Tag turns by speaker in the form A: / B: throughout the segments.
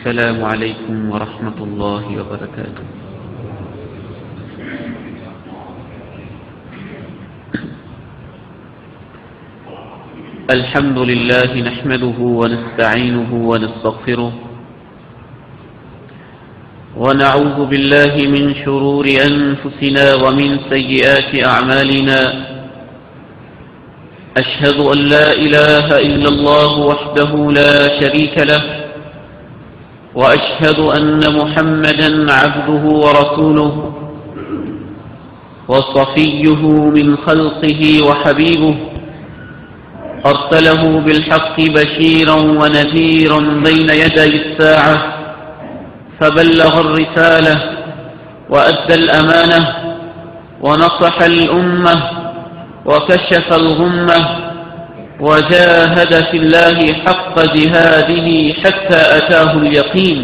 A: السلام عليكم ورحمة الله وبركاته. الحمد لله نحمده ونستعينه ونستغفره ونعوذ بالله من شرور أنفسنا ومن سيئات أعمالنا. أشهد أن لا إله إلا الله وحده لا شريك له، وأشهد أن محمدا عبده ورسوله وصفيه من خلقه وحبيبه، أرسله بالحق بشيرا ونذيرا بين يدي الساعة، فبلغ الرسالة وأدى الأمانة ونصح الأمة وكشف الغمة وجاهد في الله حق جهاده حتى أتاه اليقين.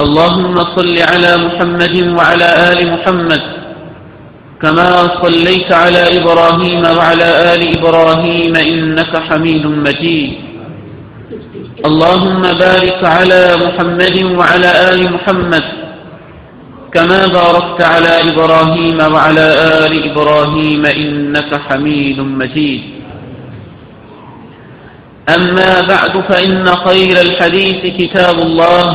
A: اللهم صل على محمد وعلى آل محمد كما صليت على إبراهيم وعلى آل إبراهيم إنك حميد مجيد. اللهم بارك على محمد وعلى آل محمد كما باركت على إبراهيم وعلى آل إبراهيم إنك حميد مجيد. أما بعد، فإن خير الحديث كتاب الله،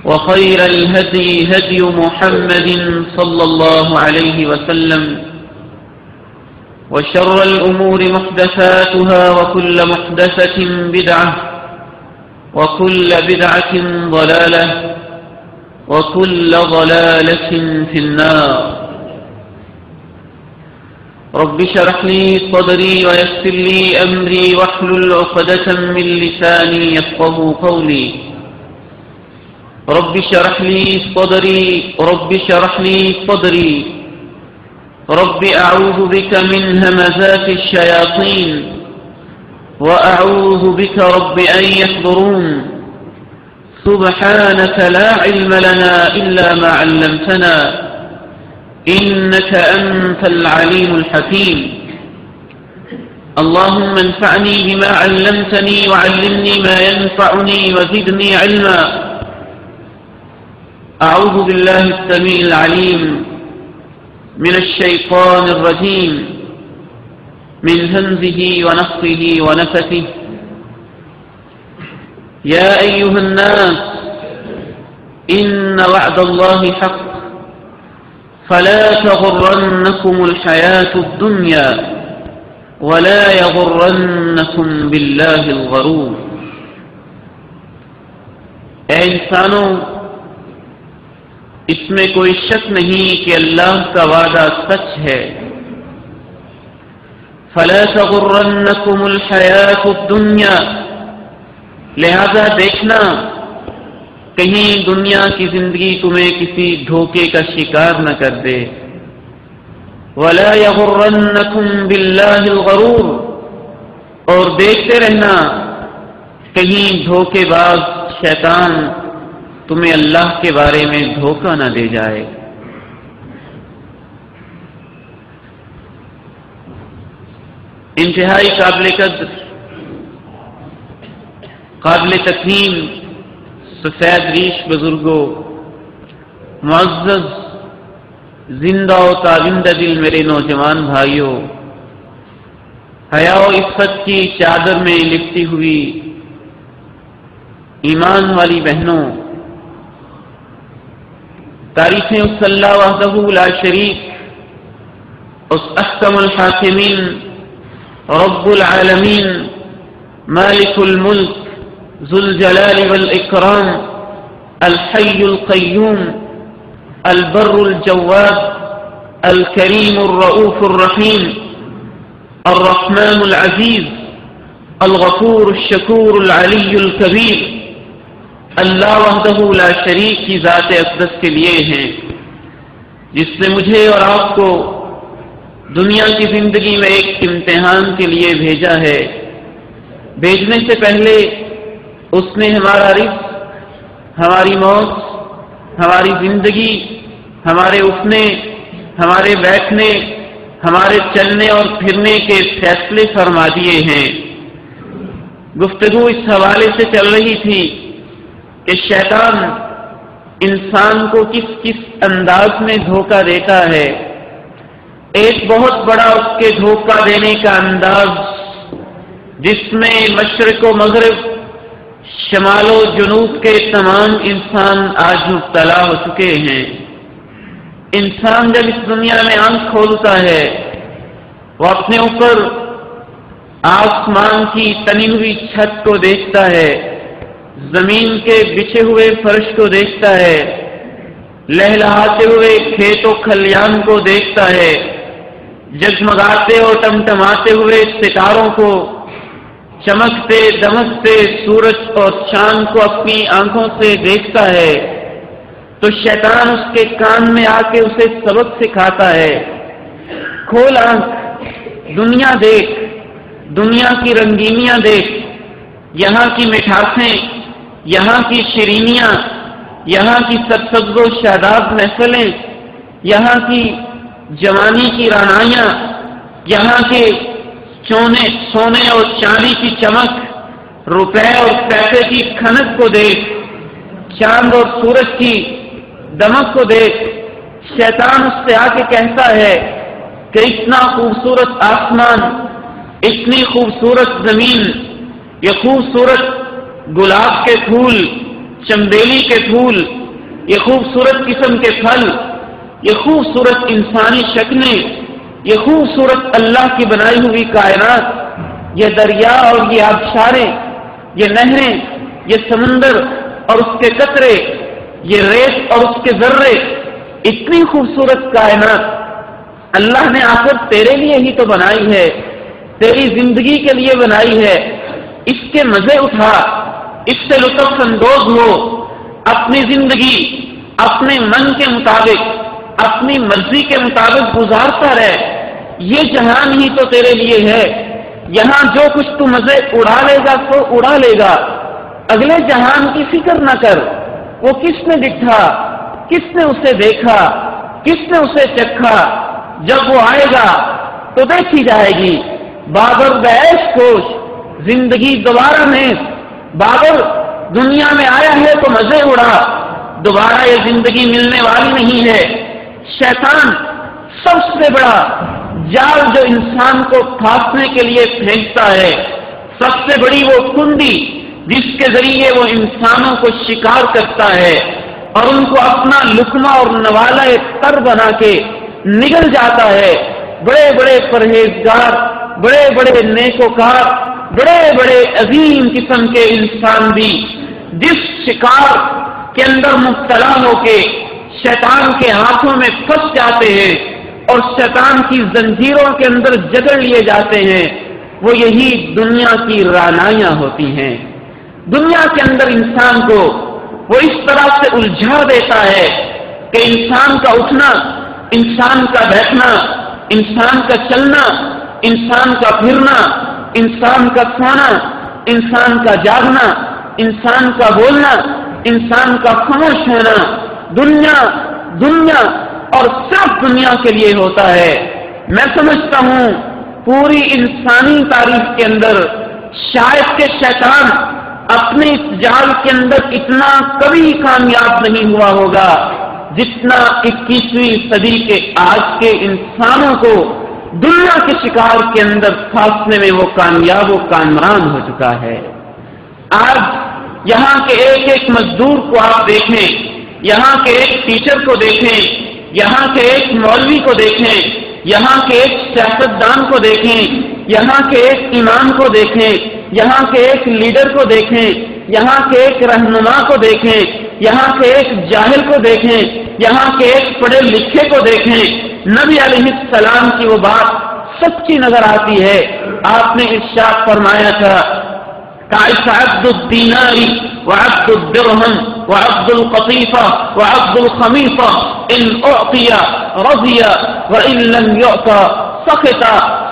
A: وخير الهدي هدي محمد صلى الله عليه وسلم، وشر الأمور محدثاتها، وكل محدثة بدعة، وكل بدعة ضلالة، وكل ضلالة في النار. رب اشرح لي صدري ويسر لي أمري واحلل عقدة من لساني يفقهوا قولي. رب اشرح لي صدري، رب اشرح لي صدري، رب أعوذ بك من همزات الشياطين، وأعوذ بك رب أن يحضرون. سبحانك لا علم لنا إلا ما علمتنا، إنك أنت العليم الحكيم. اللهم انفعني بما علمتني وعلمني ما ينفعني وزدني علما. أعوذ بالله السميع العليم من الشيطان الرجيم، من همزه ونفخه ونفثه. يا أيها الناس إن وعد الله حق، فلا تغرنكم الحياة الدنيا، ولا يغرنكم بالله الغرور. اے انسانوں، اس میں کوئی شک نہیں کہ اللہ کا وعدہ سچ ہے. فلا تغرنکم الحیاۃ الدنیا، لہذا دیکھنا کہیں دنیا کی زندگی تمہیں کسی دھوکے کا شکار نہ کر دے. ولا یغرنکم باللہ الغرور، اور دیکھتے رہنا کہیں دھوکے باز شیطان تمہیں اللہ کے بارے میں دھوکہ نہ دے جائے. انتہائی قابل قدر، قابل تکریم سفید ریش بزرگوں، معزز زندہ و تابندہ دل میرے نوجوان بھائیوں، حیا و عفت کی چادر میں لپٹی ہوئی ایمان والی بہنوں، تعریفیں اس اللہ وحدہ لا شریک، اس احکم الحاکمین، رب العالمین، مالک الملک، ذو الجلال والاکرام، الحی القیوم، البر الجواد، الکریم الرؤوف الرحیم، الرحمن العزیز، الغفور الشکور العلی الکبیر. اللہ وحدہ لا شریک کی ذات اقدس کے لیے ہیں جس نے مجھے اور آپ کو دنیا کی زندگی میں ایک امتحان کے لیے بھیجا ہے. بھیجنے سے پہلے اس نے ہمارا رزق، ہماری موت، ہماری زندگی، ہمارے اٹھنے، ہمارے بیٹھنے، ہمارے چلنے اور پھرنے کے فیصلے فرما دیے ہیں. گفتگو اس حوالے سے چل رہی تھی کہ شیطان انسان کو کس کس انداز میں دھوکہ دیتا ہے۔ ایک بہت بڑا اس کے دھوکہ دینے کا انداز جس میں مشرق و مغرب، شمال و جنوب کے تمام انسان آج مبتلا ہو چکے ہیں۔ انسان جب اس دنیا میں آنکھ کھولتا ہے وہ اپنے اوپر آسمان کی تنی ہوئی چھت کو دیکھتا ہے، زمین کے بچھے ہوئے فرش کو دیکھتا ہے، لہلہاتے ہوئے کھیت و کھلیان کو دیکھتا ہے، جگمگاتے اور ٹمٹماتے ہوئے ستاروں کو، چمکتے دمکتے سورج اور چاند کو اپنی آنکھوں سے دیکھتا ہے، تو شیطان اس کے کان میں آ کے اسے سبق سکھاتا ہے، کھول آنکھ، دنیا دیکھ، دنیا کی رنگینیاں دیکھ، یہاں کی مٹھاسیں، یہاں کی شیرینیاں، یہاں کی سرسبز و شاداب محفلیں، یہاں کی جوانی کی رعنائیاں، یہاں کے سونے اور چاندی کی چمک، روپے اور پیسے کی کھنک کو دیکھ، چاند اور سورج کی دمک کو دیکھ۔ شیطان اس سے آ کے کہتا ہے کہ اتنا خوبصورت آسمان، اتنی خوبصورت زمین، یہ خوبصورت گلاب کے پھول، چنبیلی کے پھول، یہ خوبصورت قسم کے پھل، یہ خوبصورت انسانی شکلیں، یہ خوبصورت اللہ کی بنائی ہوئی کائنات، یہ دریا اور یہ آبشاریں، یہ نہریں، یہ سمندر اور اس کے قطرے، یہ ریت اور اس کے ذرے، اتنی خوبصورت کائنات اللہ نے آخر تیرے لیے ہی تو بنائی ہے، تیری زندگی کے لیے بنائی ہے، اس کے مزے اٹھا، اس سے لطف اندوز ہو، اپنی زندگی اپنے من کے مطابق، اپنی مرضی کے مطابق گزارتا رہے، یہ جہان ہی تو تیرے لیے ہے، یہاں جو کچھ تو مزے اڑا لے گا تو اڑا لے گا، اگلے جہان کی فکر نہ کر، وہ کس نے دکھا، کس نے اسے دیکھا، کس نے اسے چکھا، جب وہ آئے گا تو دیکھی جائے گی۔ بابر بیش کوش، زندگی دوبارہ نہیں، بابر دنیا میں آیا ہے تو مزے اڑا، دوبارہ یہ زندگی ملنے والی نہیں ہے۔ شیطان سب سے بڑا جال جو انسان کو پھانسنے کے لیے پھینکتا ہے، سب سے بڑی وہ کنڈی جس کے ذریعے وہ انسانوں کو شکار کرتا ہے اور ان کو اپنا لقمہ اور نوالہ تر بنا کے نگل جاتا ہے۔ بڑے بڑے پرہیزگار، بڑے بڑے نیکوکار، بڑے بڑے عظیم قسم کے انسان بھی جس شکار کے اندر مبتلا ہو کے شیطان کے ہاتھوں میں پھنس جاتے ہیں اور شیطان کی زنجیروں کے اندر جکڑ لیے جاتے ہیں، وہ یہی دنیا کی رعنائیاں ہوتی ہیں۔ دنیا کے اندر انسان کو وہ اس طرح سے الجھا دیتا ہے کہ انسان کا اٹھنا، انسان کا بیٹھنا، انسان کا چلنا، انسان کا پھرنا، انسان کا سونا، انسان کا جاگنا، انسان کا بولنا، انسان کا خاموش ہونا، دنیا دنیا اور صرف دنیا کے لیے ہوتا ہے۔ میں سمجھتا ہوں پوری انسانی تاریخ کے اندر شاید کہ شیطان اپنے اس جال کے اندر اتنا کبھی کامیاب نہیں ہوا ہوگا جتنا 21ویں صدی کے آج کے انسانوں کو دنیا کے شکار کے اندر پھانسنے میں وہ کامیاب و کامران ہو چکا ہے۔ آج یہاں کے ایک ایک مزدور کو آپ دیکھیں، یہاں کے ایک ٹیچر کو دیکھیں، یہاں کے ایک مولوی کو دیکھیں، یہاں کے ایک سیاستدان کو دیکھیں، یہاں کے ایک امام کو دیکھیں، یہاں کے ایک لیڈر کو دیکھیں، یہاں کے ایک رہنما کو دیکھیں، یہاں کے ایک جاہل کو دیکھیں، یہاں کے ایک پڑھے لکھے کو دیکھیں، نبی علیہ السلام کی وہ بات سچی نظر آتی ہے۔ آپ نے ارشاد فرمایا تھا تعس عبد الدینار وعبد الدرہم وعبد القطیفہ وعبد الخمیصہ ان اعطی رضی وان لم یعط سخط۔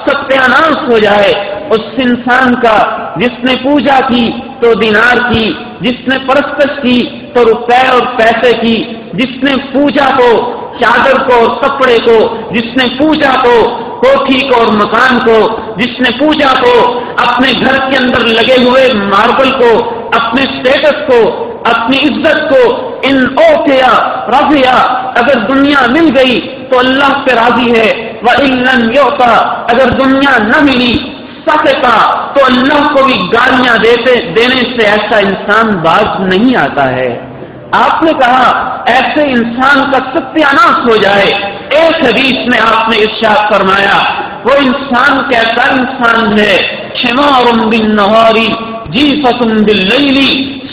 A: ستیاناش ہو جائے اس انسان کا جس نے پوجا کی تو دینار کی، جس نے پرستش کی تو روپے اور پیسے کی، جس نے پوجا کو چادر کو اور کپڑے کو، جس نے پوجا کو کوٹھی کو اور مکان کو، جس نے پوجا کو اپنے گھر کے اندر لگے ہوئے ماربل کو، اپنے اسٹیٹس کو، اپنی عزت کو، ان اوتیا رضیا، اگر دنیا مل گئی تو اللہ پہ راضی ہے، وَإِن لَّمْ يُؤْتَ، اگر دنیا نہ ملی سکتا تو اللہ کو بھی گالیاں دینے سے ایسا انسان باز نہیں آتا ہے۔ آپ نے کہا ایسے انسان کا ستیاناش ہو جائے۔ ایک حدیث میں آپ نے ارشاد فرمایا وہ انسان کیسا انسان ہے، حمار بالنہار جیفۃ باللیل،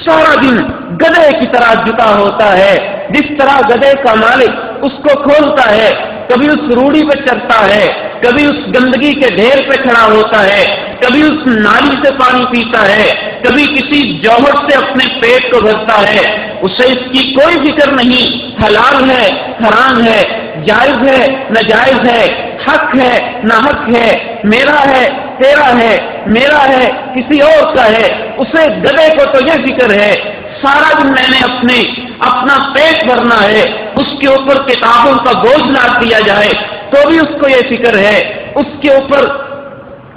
A: سارا دن گدھے کی طرح جتا ہوتا ہے، جس طرح گدھے کا مالک اس کو کھولتا ہے، کبھی اس روڑی پہ چڑھتا ہے، کبھی اس گندگی کے ڈھیر پہ کھڑا ہوتا ہے، کبھی اس نالی سے پانی پیتا ہے، کبھی کسی جوہر سے اپنے پیٹ کو بھرتا ہے، اسے اس کی کوئی فکر نہیں، حلال ہے حرام ہے، جائز ہے ناجائز ہے، حق ہے نہ حق ہے، میرا ہے تیرا ہے، میرا ہے کسی اور کا ہے، اسے گدھے کو تو یہ فکر ہے سارا دن میں نے اپنا پیٹ بھرنا ہے، اس کے اوپر کتابوں کا بوجھ لاد دیا جائے تو بھی اس کو یہ فکر ہے، اس کے اوپر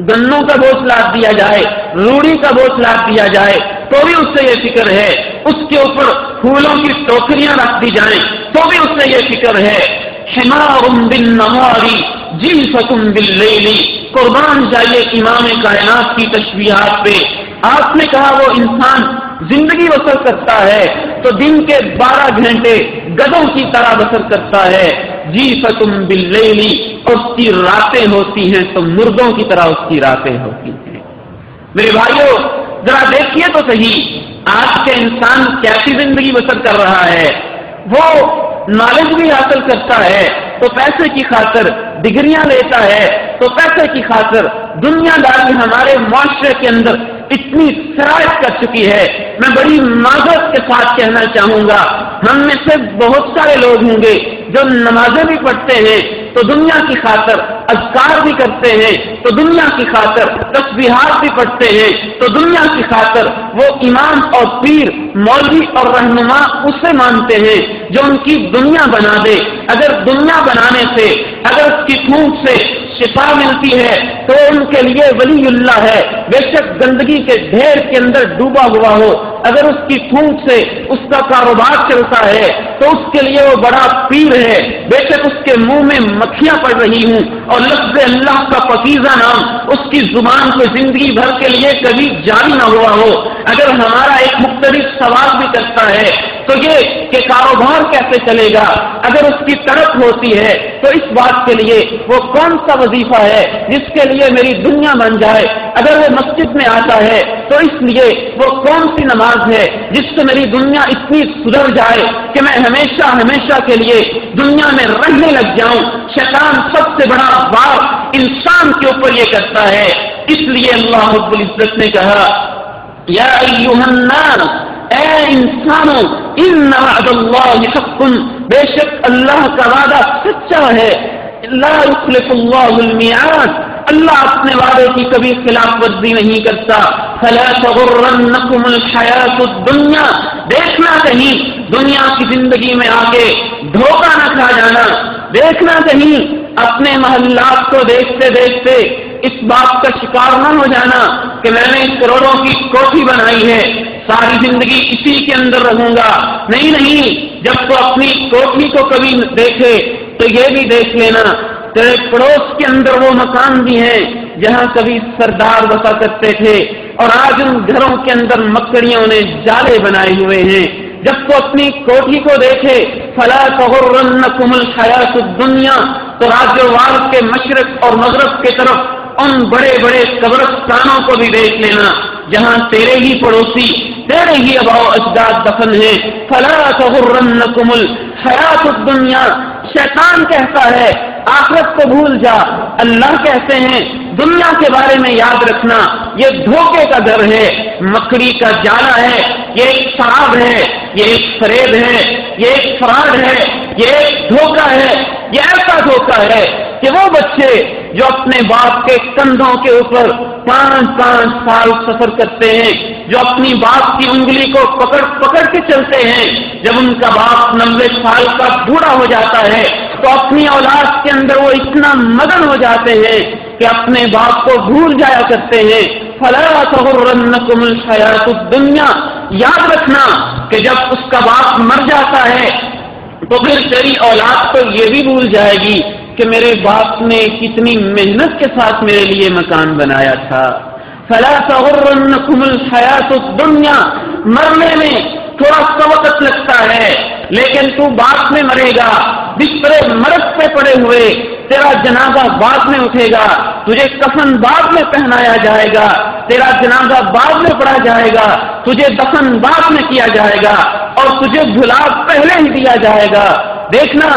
A: گنوں کا بوجھ لاد دیا جائے، روڑی کا بوجھ لاد دیا جائے تو بھی اس سے یہ فکر ہے، اس کے اوپر پھولوں کی ٹوکریاں رکھ دی جائیں تو بھی اس سے یہ فکر ہے۔ حمار بالنہار جیفۃ باللیل، قربان جائیے امام کائنات کی تشبیہات پہ۔ آپ نے کہا وہ انسان زندگی بسر کرتا ہے تو دن کے 12 گھنٹے گدھوں کی طرح بسر کرتا ہے، جیفۃ باللیل، اور اس کی راتیں ہوتی ہیں تو مردوں کی طرح اس کی راتیں ہوتی ہیں۔ میرے بھائیوں ذرا دیکھیے تو صحیح آج کے انسان کیسی زندگی بسر کر رہا ہے۔ وہ نالج بھی حاصل کرتا ہے تو پیسے کی خاطر، ڈگریاں لیتا ہے تو پیسے کی خاطر، دنیا داری ہمارے معاشرے کے اندر اتنی سرایت کر چکی ہے۔ میں بڑی معذرت کے ساتھ کہنا چاہوں گا ہم میں سے بہت سارے لوگ ہوں گے جو نمازیں بھی پڑھتے ہیں تو دنیا کی خاطر، اذکار بھی کرتے ہیں تو دنیا کی خاطر، تسبیحات بھی پڑھتے ہیں تو دنیا کی خاطر، وہ امام اور پیر، مولوی اور رہنما اسے مانتے ہیں جو ان کی دنیا بنا دے۔ اگر دنیا بنانے سے، اگر اس کی پھونک سے شفا ملتی ہے تو ان کے لیے ولی اللہ ہے، بے شک گندگی کے ڈھیر کے اندر ڈوبا ہوا ہو، اگر اس کی پھونک سے اس کا کاروبار چلتا ہے تو اس کے لیے وہ بڑا پیر ہے، بے شک اس کے منہ میں مکھیاں پڑ رہی ہوں اور لفظ اللہ کا پاکیزہ نام اس کی زبان کو زندگی بھر کے لیے کبھی جاری نہ ہوا ہو۔ اگر ہمارا ایک مختلف سوال بھی کرتا ہے تو یہ کہ کاروبار کیسے چلے گا، اگر اس کی طرف ہوتی ہے تو اس بات کے لیے وہ کون سا وظیفہ ہے جس کے لیے میری دنیا بن جائے، اگر وہ مسجد میں آتا ہے تو اس لیے وہ کون سی نماز ہے جس سے میری دنیا اتنی سدھر جائے کہ میں ہمیشہ ہمیشہ کے لیے دنیا میں رہنے لگ جاؤں۔ شیطان سب سے بڑا وار انسان کے اوپر یہ کرتا ہے، اس لیے اللہ رب العزت نے کہا یا ایھا الناس، اے انسانوں، ان وعد اللہ حق، بے شک اللہ کا وعدہ سچا ہے، لا یخلف اللہ المیعاد، اللہ اپنے وعدے کی کبھی خلاف ورزی نہیں کرتا۔ فلا تغرنکم الحیات الدنیا، دیکھنا کہیں دنیا کی زندگی میں آ کے دھوکہ نہ کھا جانا، دیکھنا کہیں اپنے محلات کو دیکھتے دیکھتے اس بات کا شکار نہ ہو جانا کہ میں نے کروڑوں کی کوٹھی بنائی ہے، ساری زندگی اسی کے اندر رہوں گا۔ نہیں نہیں، جب تو اپنی کوٹھی کو کبھی دیکھے تو یہ بھی دیکھ لینا تیرے پڑوس کے اندر وہ مکان بھی ہیں جہاں کبھی سردار بسا کرتے تھے اور آج ان گھروں کے اندر مکڑیوں نے جالے بنائے ہوئے ہیں۔ جب تو اپنی کوٹھی کو دیکھے فلا تغرنکم الحیات الدنیا، تو راج و وار کے مشرق اور مغرب کی طرف ان بڑے بڑے قبرستانوں کو بھی دیکھ لینا جہاں تیرے ہی پڑوسی، تیرے ہی آباء و اجداد دفن ہیں۔ فلا تغرنکم الحیات الدنیا، شیطان کہتا ہے آخرت کو بھول جا، اللہ کہتے ہیں دنیا کے بارے میں یاد رکھنا، یہ دھوکے کا گھر ہے، مکڑی کا جالا ہے، یہ ایک فریب ہے، یہ ایک فریب ہے، یہ ایک فراڈ ہے، یہ ایک دھوکہ ہے، یہ ایسا دھوکہ ہے کہ وہ بچے جو اپنے باپ کے کندھوں کے اوپر 5-5 سال سفر کرتے ہیں، جو اپنی باپ کی انگلی کو پکڑ پکڑ کے چلتے ہیں، جب ان کا باپ 90 سال کا بوڑھا ہو جاتا ہے تو اپنی اولاد کے اندر وہ اتنا مگن ہو جاتے ہیں کہ اپنے باپ کو بھول جایا کرتے ہیں، فلا تغرنکم الحیات الدنیا، یاد رکھنا کہ جب اس کا باپ مر جاتا ہے تو پھر تیری اولاد تو یہ بھی بھول جائے گی کہ میرے باپ نے کتنی محنت کے ساتھ میرے لیے مکان بنایا تھا۔ فلا تغرنکم الحیات الدنیا، مرنے میں تھوڑا سا وقت لگتا ہے لیکن تو بعد میں مرے گا، بستر مرض پہ پڑے ہوئے، تیرا جنازہ بعد میں اٹھے گا، تجھے کفن بعد میں پہنایا جائے گا، تیرا جنازہ بعد میں پڑھا جائے گا، تجھے دفن بعد میں کیا جائے گا اور تجھے بھلا پہلے ہی دیا جائے گا۔ دیکھنا،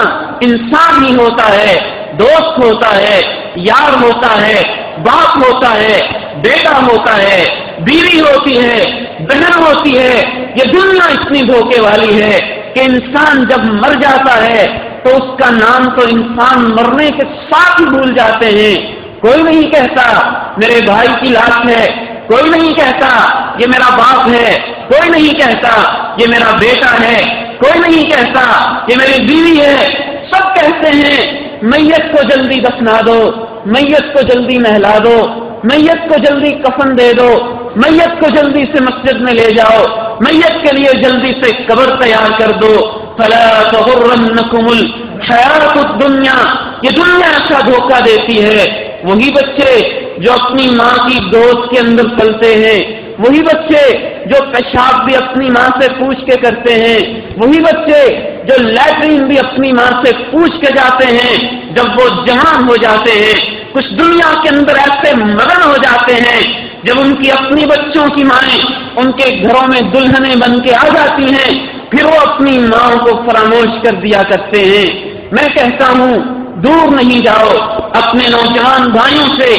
A: انسان ہی ہوتا ہے، دوست ہوتا ہے، یار ہوتا ہے، باپ ہوتا ہے، بیٹا ہوتا ہے، بیوی ہوتی ہے، بہن ہوتی ہے، یہ دنیا اتنی دھوکے والی ہے کہ انسان جب مر جاتا ہے تو اس کا نام تو انسان مرنے کے ساتھ ہی بھول جاتے ہیں۔ کوئی نہیں کہتا میرے بھائی کی لاش ہے، کوئی نہیں کہتا یہ میرا باپ ہے، کوئی نہیں کہتا یہ میرا بیٹا ہے، کوئی نہیں کہتا یہ میری بیوی ہے۔ سب کہتے ہیں میت کو جلدی دفنا دو، میت کو جلدی نہلا دو، میت کو جلدی کفن دے دو، میت کو جلدی سے مسجد میں لے جاؤ، میت کے لیے جلدی سے قبر تیار کر دو۔ فلا تغرنکم الحیات الدنیا، یہ دنیا ایسا دھوکہ دیتی ہے۔ وہی بچے جو اپنی ماں کی گود کے اندر پلتے ہیں، وہی بچے جو پیشاب بھی اپنی ماں سے پوچھ کے کرتے ہیں، وہی بچے جو لیٹرین بھی اپنی ماں سے پوچھ کے جاتے ہیں، جب وہ جوان ہو جاتے ہیں کچھ دنیا کے اندر ایسے مگن ہو جاتے ہیں، جب ان کی اپنی بچوں کی مائیں ان کے گھروں میں دلہنیں بن کے آ جاتی ہیں، پھر وہ اپنی ماں کو فراموش کر دیا کرتے ہیں۔ میں کہتا ہوں دور نہیں جاؤ، اپنے نوجوان بھائیوں سے،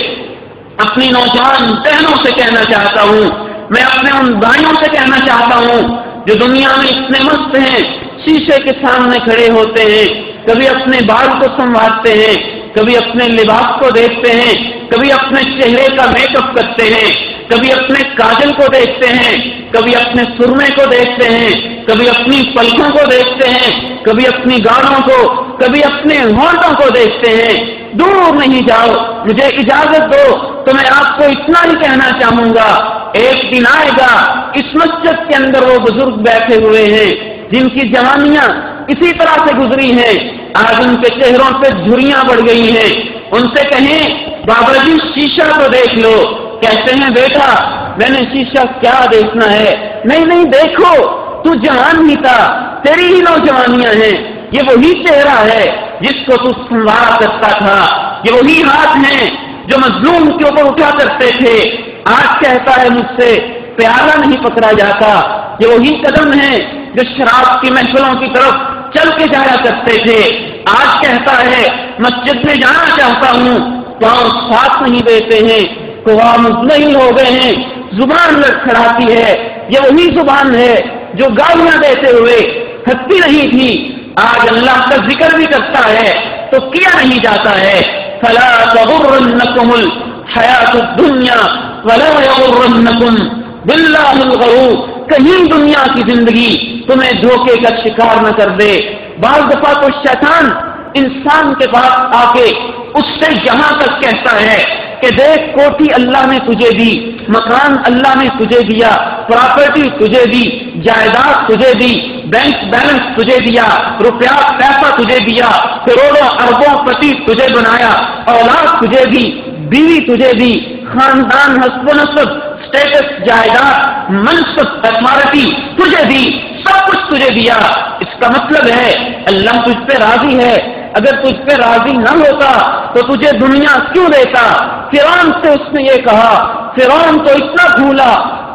A: اپنی نوجوان بہنوں سے کہنا چاہتا ہوں، میں اپنے ان بھائیوں سے کہنا چاہتا ہوں جو دنیا میں اتنے مست ہیں، شیشے کے سامنے کھڑے ہوتے ہیں، کبھی اپنے بال کو سنوارتے ہیں، کبھی اپنے لباس کو دیکھتے ہیں، کبھی اپنے چہرے کا میک اپ کرتے ہیں، کبھی اپنے کاجل کو دیکھتے ہیں، کبھی اپنے سرمے کو دیکھتے ہیں، کبھی اپنی پلکوں کو دیکھتے ہیں، کبھی اپنی گاڑوں کو، کبھی اپنے ہونٹوں کو دیکھتے ہیں۔ دور نہیں جاؤ، مجھے اجازت دو تو میں آپ کو اتنا ہی کہنا چاہوں گا، ایک دن آئے گا اس مسجد کے اندر وہ بزرگ بیٹھے ہوئے ہیں جن کی جوانیاں اسی طرح سے گزری ہیں، آج ان کے چہروں پہ جھریاں بڑھ گئی ہیں، ان سے کہیں بابا جی شیشہ تو دیکھ لو، کہتے ہیں بیٹا میں نے شیشہ کیا دیکھنا ہے، نہیں نہیں دیکھو تو جوان ہی تھا، تیری ہی نوجوانیاں ہیں، یہ وہی چہرہ ہے جس کو تو سنوارا کرتا تھا، یہ وہی ہاتھ ہیں جو مظلوم کے اوپر اٹھا کرتے تھے، آج کہتا ہے مجھ سے پیالہ نہیں پکڑا جاتا، یہ وہی قدم ہیں جو شراب کی محفلوں کی طرف چل کے جایا کرتے تھے، آج کہتا ہے مسجد میں جانا چاہتا ہوں، پاؤں ساتھ نہیں دیتے ہیں، قوا مطمئن ہو گئے ہیں، زبان لڑکھڑاتی ہے، یہ وہی زبان ہے جو گالیاں دیتے ہوئے تھکتی نہیں تھی، آج اللہ کا ذکر بھی کرتا ہے تو کیا نہیں جاتا ہے۔ فلا تغرنکم الحیات الدنیا ولا یغرنکم باللہ الغرور، کہیں دنیا کی زندگی تمہیں دھوکے کا شکار نہ کر دے۔ بعض دفعہ تو شیطان انسان کے پاس آ کے اس سے یہاں تک کہتا ہے کہ دیکھ کوٹھی اللہ نے تجھے دی، مکان اللہ نے تجھے دیا، پراپرٹی تجھے دی، جائیداد تجھے دی، بینک بیلنس تجھے دیا، روپیہ پیسہ تجھے دیا، کروڑوں اربوں پتی تجھے بنایا، اولاد تجھے دی، بیوی تجھے دی، خاندان حسب و نسب، اسٹیٹس، جائیداد، منصب، اتھارٹی تجھے دی، سب کچھ تجھے دیا۔ اس کا مطلب ہے اللہ تجھ پہ راضی ہے، اگر تجھ پہ راضی نہ ہوتا تو تجھے دنیا کیوں دیتا؟ فرعون سے اس نے یہ کہا، فرعون تو اتنا بھولا،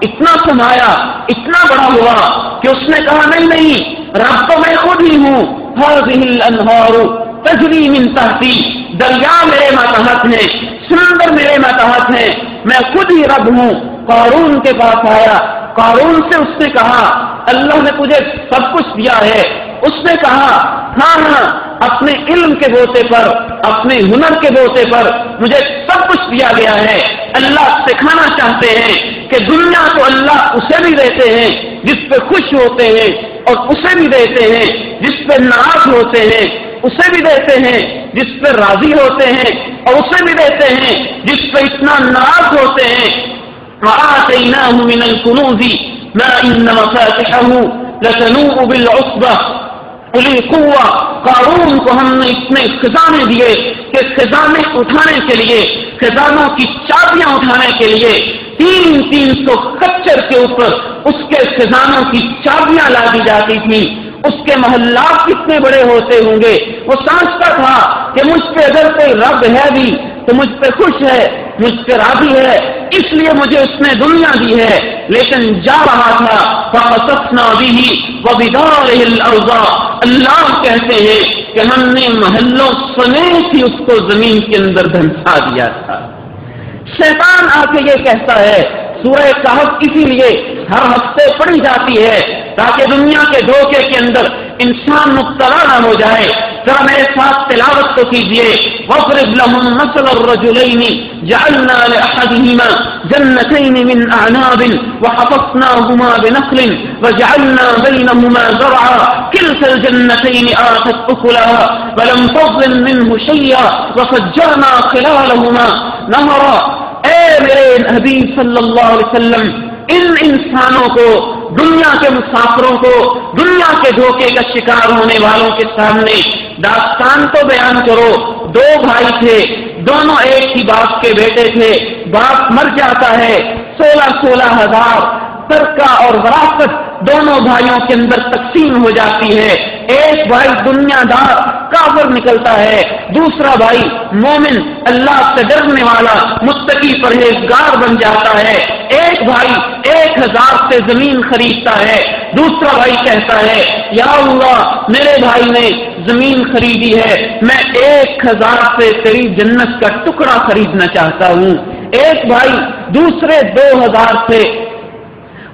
A: اتنا سمایا، اتنا بڑا ہوا کہ اس نے کہا نہیں نہیں رب تو میں خود ہی ہوں، هذه الانہار تجری من تحتی، دریا میرے ماتحت ہیں، سمندر میرے ماتحت ہیں، میں خود ہی رب ہوں۔ قارون کے پاس آیا، قارون سے اس نے کہا اللہ نے تجھے سب کچھ دیا ہے، اس نے کہا ہاں ہاں اپنے علم کے بوتے پر، اپنے ہنر کے بوتے پر مجھے سب کچھ دیا گیا ہے۔ اللہ سکھانا چاہتے ہیں کہ دنیا کو اللہ اسے بھی دیتے ہیں جس پہ خوش ہوتے ہیں، اور اسے بھی دیتے ہیں جس پہ ناراض ہوتے ہیں، اسے بھی دیتے ہیں جس پہ راضی ہوتے ہیں، اور اسے بھی دیتے ہیں جس پہ اتنا ناراض ہوتے ہیں۔ وآتيناه من الكنوز ما إن مفاتحه لتنوء بالعصبة أولي القوة. قارون کو ہم نے اتنے خزانے دیے کہ خزانے اٹھانے کے لیے، خزانوں کی چابیاں اٹھانے کے لیے 300 کچر کے اوپر اس کے خزانوں کی چابیاں لا دی جاتی تھیں. اس کے محلات کتنے بڑے ہوتے ہوں گے. وہ سمجھتا تھا کہ مجھ پہ اگر کوئی رب ہے بھی تو مجھ پہ خوش ہے، مجھ پہ راضی ہے، اس لیے مجھے اس نے دنیا دی ہے. لیکن جا رہا تھا فَخَسَفْنَا بِهِ وَبِدَارِهِ الْأَرْضَ. اللہ کہتے ہیں کہ ہم نے محلوں سمیت ہی اس کو زمین کے اندر دھنسا دیا تھا. شیطان آ کے یہ کہتا ہے، سورہ کہف اسی لیے ہر ہفتے پڑھی جاتی ہے تاکہ دنیا کے دھوکے کے اندر انسان مبتلا نہ ہو جائے. ذرا میرے ساتھ تلاوت تو کیجیے. وَاضْرِبْ لَهُمْ مَثَلَ الرَّجُلَيْنِ جَعَلْنَا لِأَحَدِهِمَا جَنَّتَيْنِ مِنْ أَعْنَابٍ وَحَفَظْنَاهُمَا بِنَخْلٍ وَجَعَلْنَا بَيْنَهُمَا زَرْعًا كِلْتَا الْجَنَّتَيْنِ آتَتْ أُكُلَهَا وَلَمْ تَظْلِم مِّنْهُ شَيْئًا وَفَجَّرْنَا خِلَالَهُمَا نَهَرًا. اے میرے حبیب صلی اللہ علیہ وسلم، ان انسانوں کو، دنیا کے مسافروں کو، دنیا کے دھوکے کا شکار ہونے والوں کے سامنے داستان تو بیان کرو. 2 بھائی تھے، دونوں ایک ہی باپ کے بیٹے تھے. باپ مر جاتا ہے، 16,000 ترکہ اور وراثت دونوں بھائیوں کے اندر تقسیم ہو جاتی ہے. ایک بھائی دنیا دار کافر نکلتا ہے، دوسرا بھائی مومن اللہ سے ڈرنے والا متقی پرہیزگار بن جاتا ہے. ایک بھائی 1000 سے زمین خریدتا ہے، دوسرا بھائی کہتا ہے یا اللہ میرے بھائی نے زمین خریدی ہے، میں 1000 سے تیری جنت کا ٹکڑا خریدنا چاہتا ہوں. ایک بھائی دوسرے 2000 سے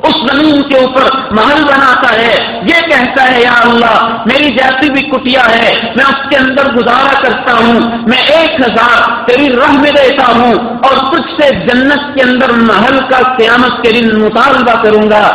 A: اس زمین کے اوپر محل بناتا ہے. یہ کہتا ہے یا اللہ میری جیسی بھی کٹیا ہے میں اس کے اندر گزارا کرتا ہوں، میں 1000 تیری راہ میں دیتا ہوں اور تجھ سے جنت کے اندر محل کا قیامت کے دن مطالبہ کروں گا.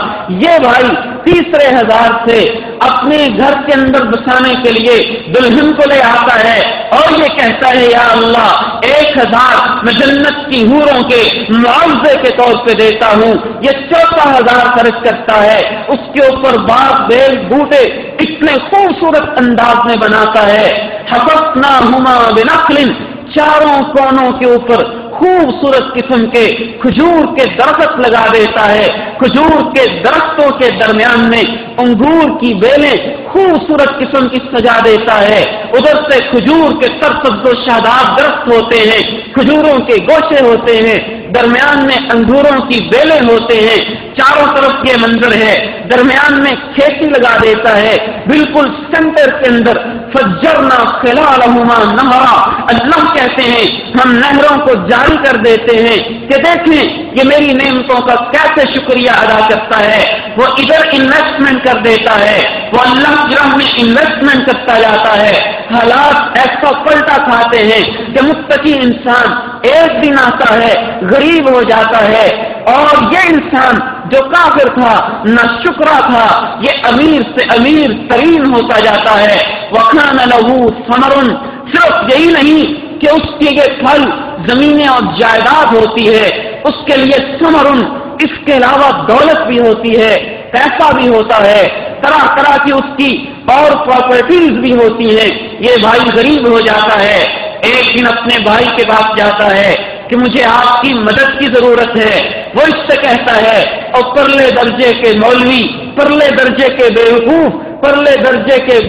A: یہ بھائی تیسرے 1000 سے اپنے گھر کے اندر بسانے کے لیے دلہن کو لے آتا ہے اور یہ کہتا ہے یا اللہ 1000 میں جنت کی حوروں کے معاوضے کے طور پہ دیتا ہوں. یہ 14,000 خرچ کرتا ہے، اس کے اوپر باغ بیل بوٹے اتنے خوبصورت انداز میں بناتا ہے. حفظناہما بنخل، چاروں کونوں کے اوپر خوبصورت قسم کے کھجور کے درخت لگا دیتا ہے. کھجور کے درختوں کے درمیان میں انگور کی بیلیں خوبصورت قسم کی سجا دیتا ہے. ادھر سے کھجور کے سرسبز و شاداب درخت ہوتے ہیں، کھجوروں کے گوشے ہوتے ہیں، درمیان میں انگوروں کی بیلیں ہوتے ہیں. چاروں طرف یہ منظر ہے، درمیان میں کھیتی لگا دیتا ہے. بالکل سینٹر کے اندر فجرنا خلالہما نہرا، اللہ کہتے ہیں ہم نہروں کو جاری کر دیتے ہیں کہ دیکھیں یہ میری نعمتوں کا کیسے شکریہ ادا کرتا ہے. وہ ادھر انویسٹمنٹ کر دیتا ہے، وہ اللہ کی راہ میں انویسٹمنٹ کرتا جاتا ہے. حالات ایسا پلٹا کھاتے ہیں کہ متقی انسان ایک دن آتا ہے غریب ہو جاتا ہے اور یہ انسان جو کافر تھا نہ شکرا تھا یہ امیر سے امیر ترین ہوتا جاتا ہے. وَكَانَ لَهُ ثَمَرٌ، صرف یہی نہیں کہ اس کی یہ پھل زمینیں اور جائیداد ہوتی ہے، اس کے لیے ثمرٌ، اس کے علاوہ دولت بھی ہوتی ہے، پیسہ بھی ہوتا ہے، طرح طرح کی اس کی اور پراپرٹیز بھی ہوتی ہیں. یہ بھائی غریب ہو جاتا ہے، ایک دن اپنے بھائی کے پاس جاتا ہے کہ مجھے آپ کی مدد کی ضرورت ہے. وہ اس سے کہتا ہے اور پرلے درجے کے مولوی، پرلے درجے کے بیوقوف، پرلے درجے کے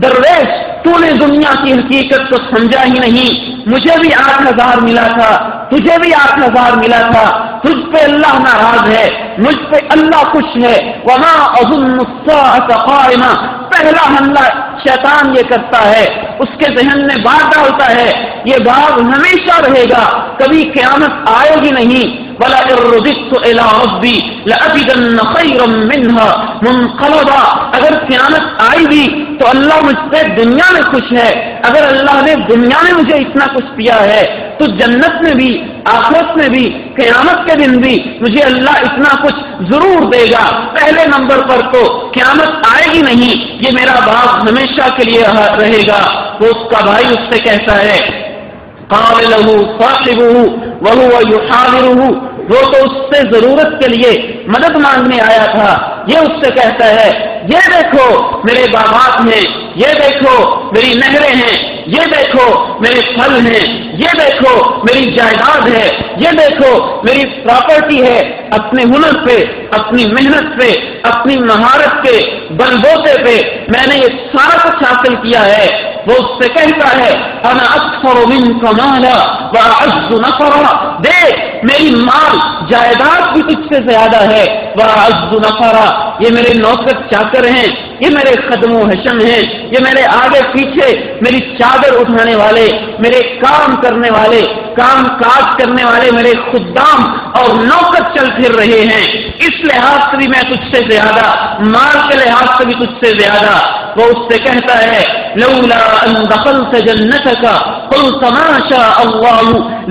A: درویش، تو نے دنیا کی حقیقت کو سمجھا ہی نہیں. مجھے بھی 8,000 ملا تھا، تجھے بھی 8,000 ملا تھا. تجھ پہ اللہ ناراض ہے، مجھ پہ اللہ خوش ہے. وما اظن الساعة قائمة، پہلا حملہ شیطان یہ کرتا ہے، اس کے ذہن میں بات ڈالتا ہے یہ باغ ہمیشہ رہے گا، کبھی قیامت آئے گی نہیں. وَلَئِن رُّدِدتُّ إِلَىٰ رَبِّي لَأَجِدَنَّ خَيْرًا مِّنْهَا مُنقَلَبًا، اگر قیامت آئی بھی تو اللہ مجھ سے دنیا میں خوش ہے. اگر اللہ نے دنیا میں مجھے اتنا کچھ دیا ہے تو جنت میں بھی، آخرت میں بھی، قیامت کے دن بھی مجھے اللہ اتنا کچھ ضرور دے گا. پہلے نمبر پر تو قیامت آئے گی نہیں، یہ میرا باغ ہمیشہ کے لیے رہے گا. وہ اس کا بھائی اس سے کہتا ہے قال له صاحبه وهو يحاوره، وہ تو اس سے ضرورت کے لیے مدد مانگنے آیا تھا، یہ اس سے کہتا ہے یہ دیکھو میرے باغات ہیں، یہ دیکھو میری نہریں ہیں، یہ دیکھو میرے پھل ہیں، یہ دیکھو میری جائیداد ہے، یہ دیکھو میری پراپرٹی ہے، اپنے ہنر پہ، اپنی محنت پہ، اپنی مہارت کے بل بوتے پہ میں نے یہ سارا کچھ حاصل کیا ہے۔ وہ اس سے کہتا ہے انا اکثر منک مالا واعز نفرا، دیکھ میری مال جائیداد بھی تجھ سے زیادہ ہے، واعز نفرا، یہ میرے نوکر چاکر ہیں، یہ میرے خدم و حشم ہیں، یہ میرے آگے پیچھے میری چادر اٹھانے والے، میرے کام کرنے والے، کام کاج کرنے والے میرے خدام اور نوکر چل پھر رہے ہیں، اس لحاظ سے بھی میں تجھ سے زیادہ، مال کے لحاظ سے بھی تجھ سے زیادہ۔ وہ اس سے کہتا ہے لولا ان دخلت جنتك قلت ما شاء الله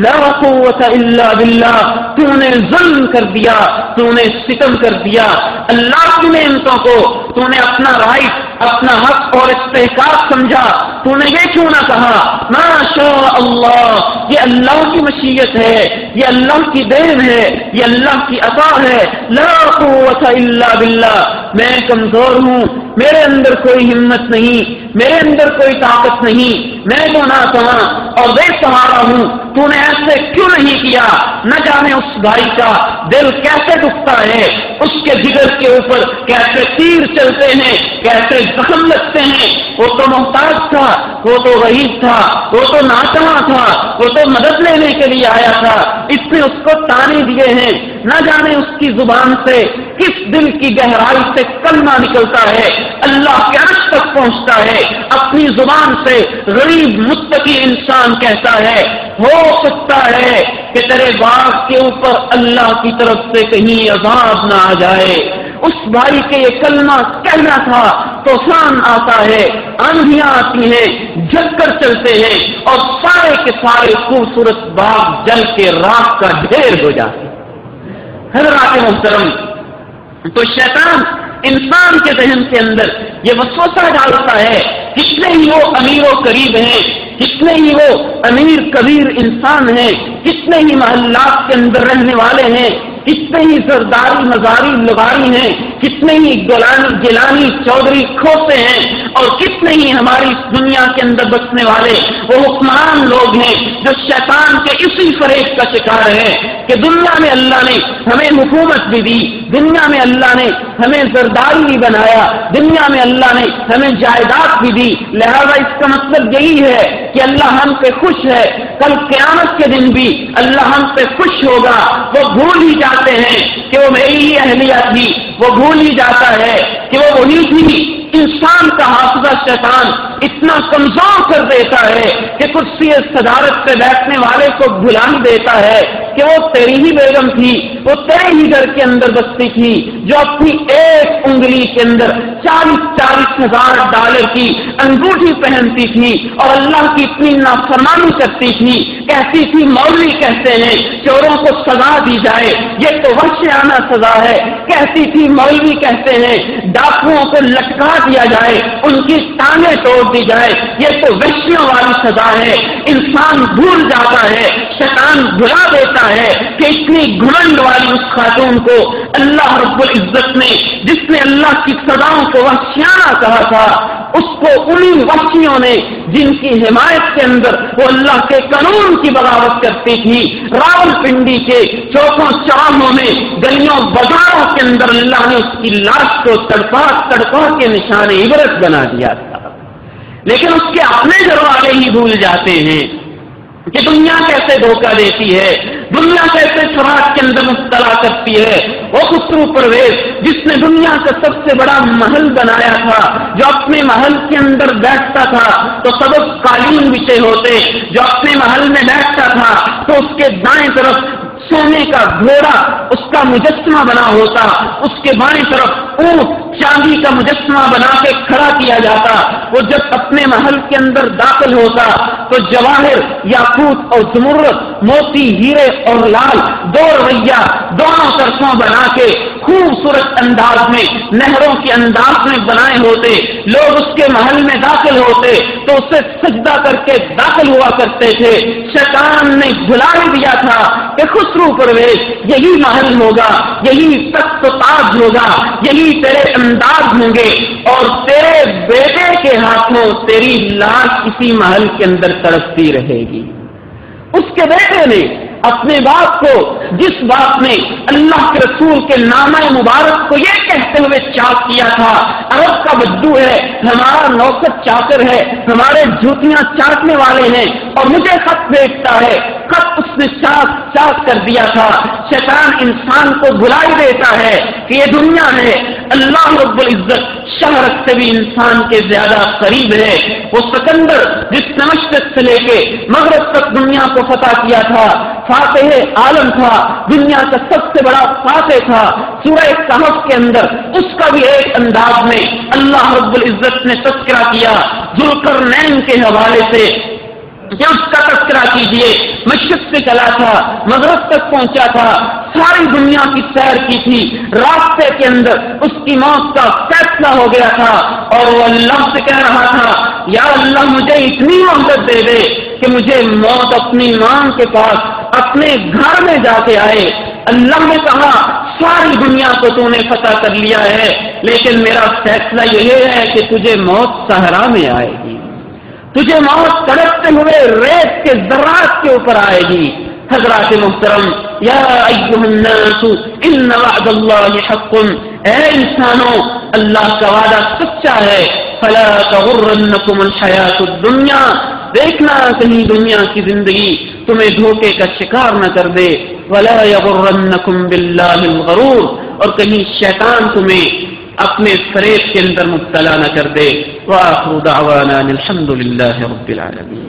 A: لا قوة الا بالله، تو نے ظلم کر دیا، تو نے ستم کر دیا اللہ کی نعمتوں کو، تو نے اپنا رائٹ، اپنا حق اور استحقاق سمجھا، تو نے یہ کیوں نہ کہا ما شاء اللہ، یہ اللہ کی مشیت ہے، یہ اللہ کی دین ہے، یہ اللہ کی عطا ہے، لا قوت الا باللہ، میں کمزور ہوں، میرے اندر کوئی ہمت نہیں، میرے اندر کوئی طاقت نہیں، میں تو ناتواں اور بے سہارا ہوں، تو نے ایسے کیوں نہیں کیا؟ نہ جانے اس بھائی کا دل کیسے دکھتا ہے، اس کے جگر کے اوپر کیسے تیر چلتے ہیں، کیسے زخم لگتے ہیں، وہ تو محتاج تھا، وہ تو غریب تھا، وہ تو ناتواں تھا، وہ تو مدد لینے کے لیے آیا تھا، اس نے اس کو تانے دیے ہیں، نہ جانے اس کی زبان سے کس دل کی گہرائی سے کلمہ نکلتا ہے، اللہ کے عرش تک پہنچتا ہے، اپنی زبان سے غریب متقی انسان کہتا ہے ہو سکتا ہے کہ تیرے باغ کے اوپر اللہ کی طرف سے کہیں عذاب نہ آ جائے۔ اس بھائی کے یہ کلمہ کہنا تھا، طوفان آتا ہے، آندھیاں آتی ہیں، جل کر چلتے ہیں اور سارے کے سارے خوبصورت باغ جل کے راکھ کا ڈھیر ہو جاتے ہیں۔ حضرات محترم، تو شیطان انسان کے ذہن کے اندر یہ وسوسہ ڈالتا ہے، کتنے ہی وہ امیر و قریب ہیں، کتنے ہی وہ امیر کبیر انسان ہیں، کتنے ہی محلات کے اندر رہنے والے ہیں، کتنے ہی زرداری مزاری لغاری ہیں، کتنے ہی گیلانی چودھری کھوسے ہیں، اور کتنے ہی ہماری دنیا کے اندر بسنے والے وہ حکمران لوگ ہیں جو شیطان کے اسی فریب کا شکار ہیں کہ دنیا میں اللہ نے ہمیں حکومت بھی دی، دنیا میں اللہ نے ہمیں زرداری بھی بنایا، دنیا میں اللہ نے ہمیں جائیداد بھی دی، لہذا اس کا مطلب یہی ہے کہ اللہ ہم پہ خوش ہے، کل قیامت کے دن بھی اللہ ہم پہ خوش ہوگا۔ وہ بھول ہی جاتے ہیں کہ وہ میری ہی اہلیہ تھی، وہ بھول ہی جاتا ہے کہ وہ وہی تھی۔ انسان کا حافظہ شیطان اتنا کمزور کر دیتا ہے کہ کرسی صدارت پہ بیٹھنے والے کو بھلا ہی دیتا ہے کہ وہ تیری ہی بیگم تھی، وہ تیرے ہی گھر کے اندر بستی تھی، جو اپنی ایک انگلی کے اندر 40,000 $40,000 کی انگوٹھی پہنتی تھی اور اللہ کی اتنی نافرمانی کرتی تھی، کہتی تھی مولوی کہتے ہیں چوروں کو سزا دی جائے، یہ تو وحشیانہ سزا ہے، کہتی تھی مولوی کہتے ہیں ڈاکوؤں کو لٹکا دیا جائے، ان کی ٹانگیں توڑ دی جائے، یہ تو وحشیوں والی سزا ہے۔ انسان بھول جاتا ہے، شیطان بھلا دیتا ہے کہ اتنی گھمنڈ والی اس خاتون کو اللہ رب العزت نے، جس نے اللہ کی سزاؤں کو وحشیانہ کہا تھا، اس کو انہی وحشیوں نے جن کی حمایت کے اندر وہ اللہ کے قانون کی بغاوت کرتی تھی، راول پنڈی کے چوکوں چوراہوں میں گلیوں بازاروں کے اندر اللہ نے اس کی لاش کو تڑپا تڑپا کے نشان عبرت بنا دیا تھا۔ لیکن اس کے اپنے گھر والے ہی بھول جاتے ہیں کہ دنیا کیسے دھوکہ دیتی ہے، دنیا کیسے فراق کے اندر مبتلا کرتی ہے۔ وہ خسرو پرویز جس نے دنیا کا سب سے بڑا محل بنایا تھا، جو اپنے محل کے اندر بیٹھتا تھا تو سبز قالین بچھے ہوتے، جو اپنے محل میں بیٹھتا تھا تو اس کے دائیں طرف سونے کا گھوڑا اس کا مجسمہ بنا ہوتا، اس کے بائیں طرف اونٹ چاندی کا مجسمہ بنا کے کھڑا کیا جاتا۔ وہ جب اپنے محل کے اندر داخل ہوتا تو جواہر یاقوت اور زمرد، موتی ہیرے اور لال، دو رویہ دونوں طرفوں بنا کے خوبصورت انداز میں نہروں کے انداز میں بنائے ہوتے، لوگ اس کے محل میں داخل ہوتے تو اسے سجدہ کر کے داخل ہوا کرتے تھے۔ شیطان نے بھلا ہی دیا تھا کہ خسرو پرویز یہی محل ہوگا، یہی تخت و تاج ہوگا، یہی تیرے انداز ہوں گے، اور تیرے بیٹے کے ہاتھوں تیری لاش اسی محل کے اندر تڑپتی رہے گی۔ اس کے بیٹے نے اپنے باپ کو، جس باپ نے اللہ کے رسول کے نامہ مبارک کو یہ کہتے ہوئے چاک کیا تھا عرب کا بدو ہے، ہمارا نوکر چاکر ہے، ہمارے جوتیاں چاٹنے والے ہیں اور مجھے خط بھیجتا ہے، خط اس نے چاک کر دیا تھا۔ شیطان انسان کو بھلا دیتا ہے کہ یہ دنیا ہے، اللہ رب العزت شہرت سے بھی انسان کے زیادہ قریب ہے۔ وہ سکندر جس نے مشرق سے لے کے مغرب تک دنیا کو فتح کیا تھا، فاتح عالم تھا، دنیا کا سب سے بڑا فاتح تھا، سورہ کہف کے اندر اس کا بھی ایک انداز میں اللہ رب العزت نے تذکرہ کیا ذوالقرنین کے حوالے سے کہ اس کا تذکرہ کیجیے، مشرق سے چلا تھا، مغرب تک پہنچا تھا، ساری دنیا کی سیر کی تھی، راستے کے اندر اس کی موت کا فیصلہ ہو گیا تھا اور وہ اللہ سے کہہ رہا تھا یا اللہ مجھے اتنی مہلت دے دے کہ مجھے موت اپنی ماں کے پاس اپنے گھر میں جا کے آئے۔ اللہ نے کہا ساری دنیا کو تو نے فتح کر لیا ہے، لیکن میرا فیصلہ یہ ہے کہ تجھے موت صحرا میں آئے گی، تجھے موت تڑپتے ہوئے ریت کے ذرات کے اوپر آئے گی۔ حضرات محترم، یا ایھا الناس ان وعد اللہ حق، اے انسانوں اللہ کا وعدہ سچا ہے، فلا تغرنکم الحیات الدنیا، دیکھنا کہیں دنیا کی زندگی تمہیں دھوکے کا شکار نہ کر دے، ولا یغرنکم باللہ الغرور، اور کہیں شیطان تمہیں اپنے فریب کے اندر مبتلا نہ کر دے۔ وآخر دعوانا الحمد للہ رب العالمین۔